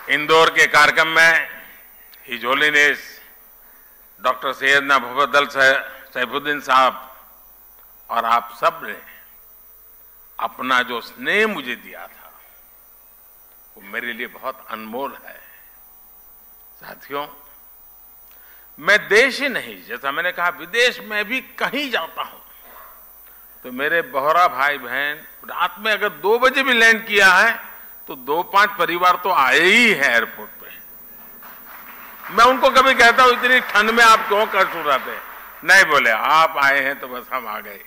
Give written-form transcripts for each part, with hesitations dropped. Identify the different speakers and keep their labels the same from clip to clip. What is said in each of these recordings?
Speaker 1: इंदौर के कार्यक्रम में his holiness doctor Syedna Mufaddal Saifuddin साहब और आप सब ने अपना जो स्नेह मुझे दिया था वो मेरे लिए बहुत अनमोल है। साथियों, मैं देश ही नहीं, जैसा मैंने कहा, विदेश में भी कहीं जाता हूं तो मेरे बोहरा भाई बहन रात में अगर 2 बजे भी लैंड किया है तो 2-5 परिवार तो आए ही है एयरपोर्ट पे। मैं उनको कभी कहता हूं इतनी ठंड में आप क्यों कष्ट उठाते? नहीं, बोले आप आए हैं तो बस हम आ गए।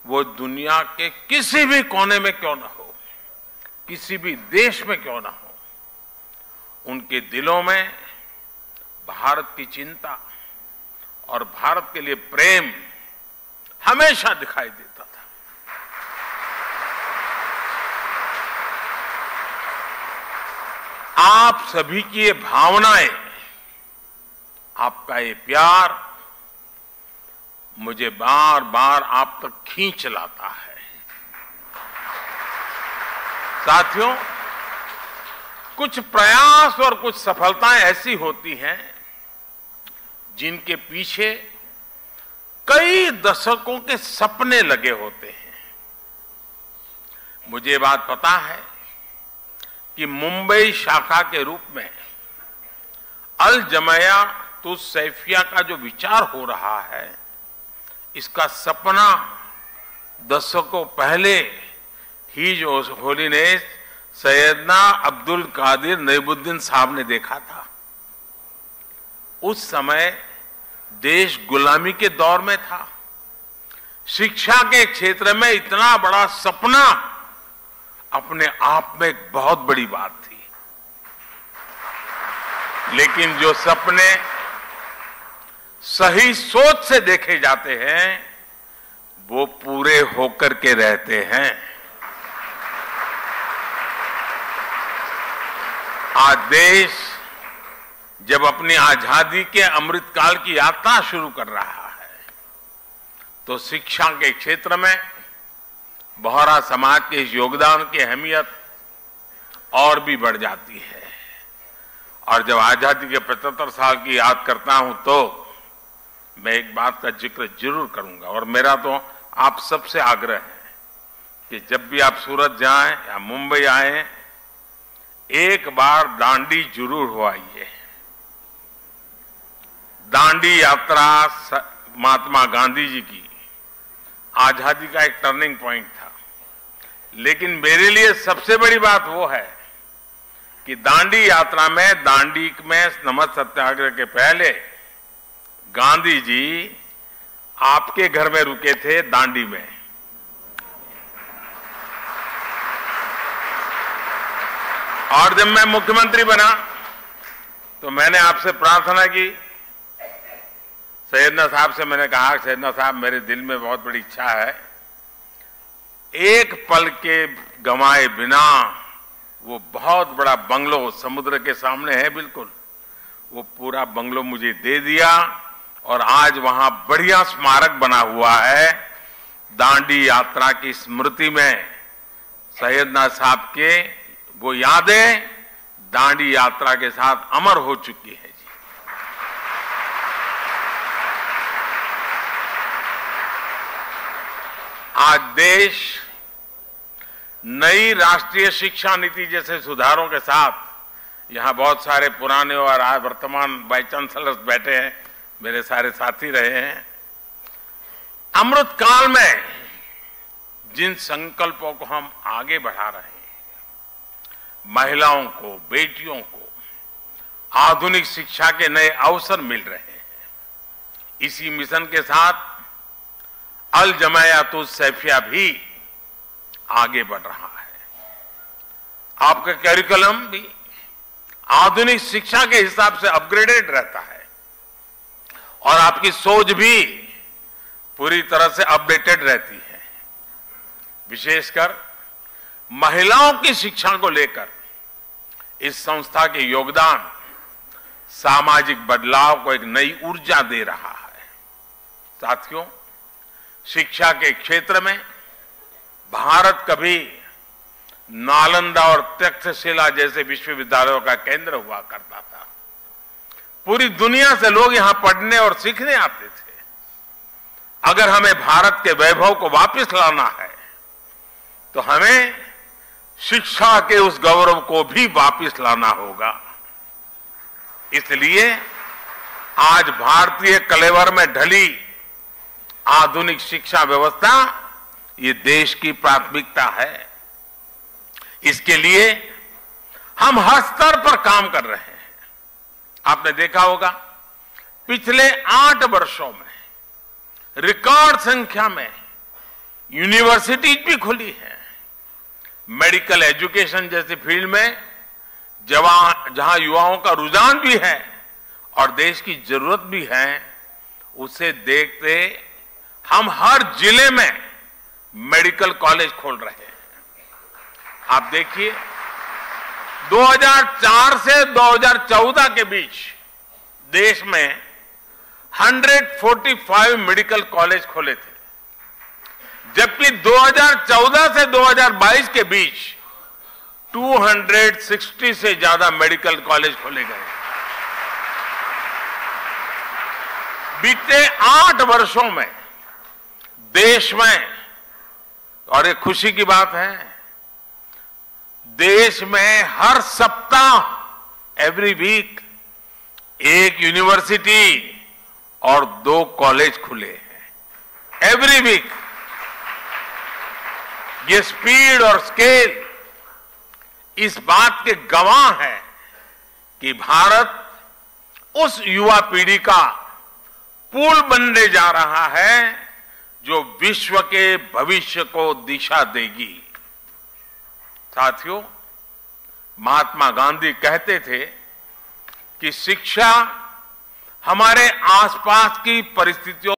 Speaker 1: वो दुनिया के किसी भी कोने में क्यों ना हो, किसी भी देश में क्यों ना हो, उनके दिलों में भारत की चिंता और भारत के लिए प्रेम हमेशा दिखाई देता था। आप सभी की ये भावनाएं, आपका ये प्यार मुझे बार बार आप तक खींच लाता है। साथियों, कुछ प्रयास और कुछ सफलताएं ऐसी होती हैं जिनके पीछे कई दशकों के सपने लगे होते हैं। मुझे बात पता है कि मुंबई शाखा के रूप में अल जमाया तुज सैफिया का जो विचार हो रहा है, इसका सपना दशकों पहले ही जो होलीनेस सैयदना अब्दुल कादिर नईमुद्दीन साहब ने देखा था। उस समय देश गुलामी के दौर में था। शिक्षा के क्षेत्र में इतना बड़ा सपना अपने आप में एक बहुत बड़ी बात थी। लेकिन जो सपने सही सोच से देखे जाते हैं वो पूरे होकर के रहते हैं। आज देश जब अपनी आजादी के अमृतकाल की यात्रा शुरू कर रहा है तो शिक्षा के क्षेत्र में बोहरा समाज के इस योगदान की अहमियत और भी बढ़ जाती है। और जब आजादी के 75 साल की याद करता हूं तो मैं एक बात का जिक्र जरूर करूंगा, और मेरा तो आप सबसे आग्रह है कि जब भी आप सूरत जाएं या मुंबई आए, एक बार दांडी जरूर हो आइए। दांडी यात्रा महात्मा गांधी जी की आजादी का एक टर्निंग पॉइंट था। लेकिन मेरे लिए सबसे बड़ी बात वो है कि दांडी यात्रा में, दांडी में नमक सत्याग्रह के पहले गांधी जी आपके घर में रुके थे दांडी में। और जब मैं मुख्यमंत्री बना तो मैंने आपसे प्रार्थना की, सैयदना साहब से मैंने कहा, सैयदना साहब मेरे दिल में बहुत बड़ी इच्छा है, एक पल के गंवाए बिना वो बहुत बड़ा बंगलो समुद्र के सामने है बिल्कुल, वो पूरा बंगलो मुझे दे दिया और आज वहां बढ़िया स्मारक बना हुआ है। दांडी यात्रा की स्मृति में सैयदना साहब के वो यादें दांडी यात्रा के साथ अमर हो चुकी है जी। आज देश नई राष्ट्रीय शिक्षा नीति जैसे सुधारों के साथ, यहां बहुत सारे पुराने और आज वर्तमान वाइस चांसलर्स बैठे हैं, मेरे सारे साथी रहे हैं, अमृत काल में जिन संकल्पों को हम आगे बढ़ा रहे हैं, महिलाओं को, बेटियों को आधुनिक शिक्षा के नए अवसर मिल रहे हैं। इसी मिशन के साथ अल जमाया तुज सैफिया भी आगे बढ़ रहा है। आपका करिकुलम भी आधुनिक शिक्षा के हिसाब से अपग्रेडेड रहता है और आपकी सोच भी पूरी तरह से अपडेटेड रहती है। विशेषकर महिलाओं की शिक्षा को लेकर इस संस्था के योगदान सामाजिक बदलाव को एक नई ऊर्जा दे रहा है। साथियों, शिक्षा के क्षेत्र में भारत कभी नालंदा और तक्षशिला जैसे विश्वविद्यालयों का केंद्र हुआ करता था। पूरी दुनिया से लोग यहां पढ़ने और सीखने आते थे। अगर हमें भारत के वैभव को वापस लाना है तो हमें शिक्षा के उस गौरव को भी वापस लाना होगा। इसलिए आज भारतीय कलेवर में ढली आधुनिक शिक्षा व्यवस्था ये देश की प्राथमिकता है। इसके लिए हम हर स्तर पर काम कर रहे हैं। आपने देखा होगा पिछले 8 वर्षों में रिकॉर्ड संख्या में यूनिवर्सिटीज भी खुली है। मेडिकल एजुकेशन जैसी फील्ड में जहां युवाओं का रुझान भी है और देश की जरूरत भी है, उसे देखते हम हर जिले में मेडिकल कॉलेज खोल रहे हैं। आप देखिए 2004 से 2014 के बीच देश में 145 मेडिकल कॉलेज खोले थे, जबकि 2014 से 2022 के बीच 260 से ज्यादा मेडिकल कॉलेज खोले गए। बीते 8 वर्षों में देश में, और एक खुशी की बात है, देश में हर सप्ताह एवरी वीक एक यूनिवर्सिटी और 2 कॉलेज खुले हैं। Every week. ये स्पीड और स्केल इस बात के गवाह है कि भारत उस युवा पीढ़ी का पुल बनने जा रहा है जो विश्व के भविष्य को दिशा देगी। साथियों, महात्मा गांधी कहते थे कि शिक्षा हमारे आसपास की परिस्थितियों